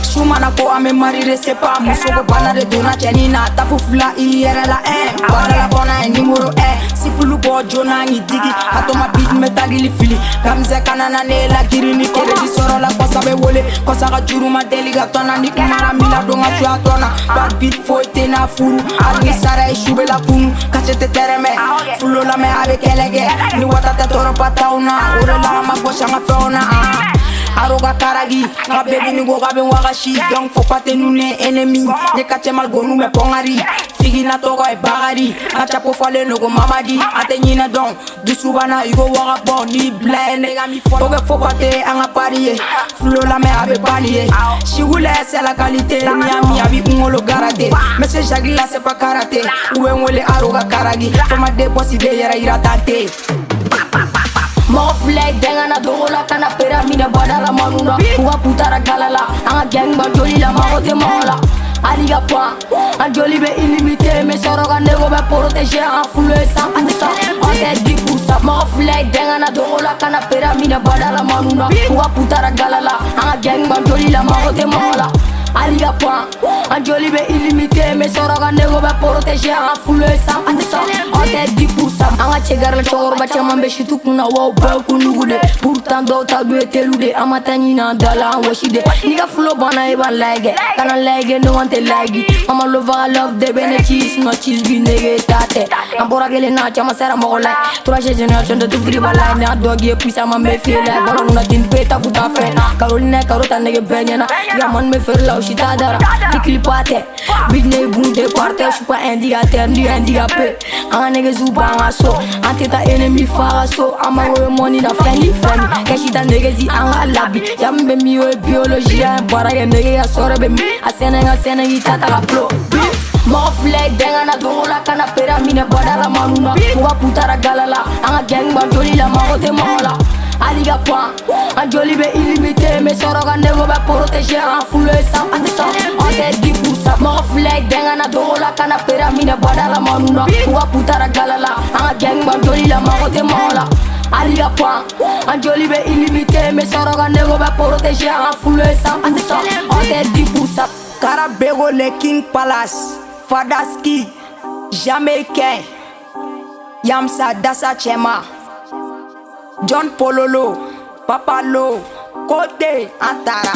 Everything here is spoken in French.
Sumana ko ame marire sepa muso ko bana de dona chenina tafu fula iere la bana la bona numero sipulu bo jona ngi digi atoma beat me tagili fili kamze kanana ne la girini kere di soro la kosa be wole kosa ga juru ma deliga tona ni kumara mila donga fua tona bad beat foite na furu alni sara shube la kunu kachete tereme fulo la me ave kelege ni wata te toro patauna ore la ma gosha ma feona aroga karagi nga baby ni go gabe wagashi donc faut pas te nune ennemi ne kache mal go nume pongari figi na togo e bagari acha po fale no go mamadi atenyina donc du subana igo waga bon ni blende gami fogo faut pas te anga parier flow la me abe palier si wule c'est la qualité ni abi ngolo garate mais c'est jagila c'est pas karaté ou ngole aroga karagi faut ma déposer yara iratate Mo fly dengana dola kana pera mina badara manuna Uwa putara galala anga gang ba joli la magote mola Aliga pa anjoli be illimité mais soroga nego be protéger en full 100% on est 10% Mo fly dengana dola kana pera mina badara manuna Uwa putara galala anga gang ba joli la magote mola Aliga pa anjoli be illimité mais soroga nego be protéger en full 100% on est 10% anga chegar la chogor ba chama be shitu kuna wow ba kunugude pourtant do ta do telude amatani na dala washide niga flow bana e ban lage kana lage no want lagi mama love de benefits no cheese bi nege tate ambora gele na chama sera mo la trois génération de tout free bala na dogi puisa ma me feel like bolon na din beta futa fe Caroline carota nege benyana ya man me faire la shita dara dikilipate big ne bunde parte je suis pas indicateur ni handicapé anga nege zuba so antita enemy faraso amawe money na friendly kashita negezi anga labi yambe miyo biologie barage nege ya sorebe mi asena itata la pro Mo fly dengana dola kana pera mine badala manuna Uwa putara galala anga gang ba joli la magote mola Aliga pa anjoli be illimité mais soroga nego be protéger en full 100% on est 10% Mo fly dengana dola kana pera mine badala manuna Uwa putara galala anga gang ba joli la magote mola Aliga pa anjoli be illimité mais soroga nego be protéger en full 100% on est 10% Karabego le King Palace Fadaski Jamaïcain Yamsa Dasa Chema John Pololo Papalo Kote Antara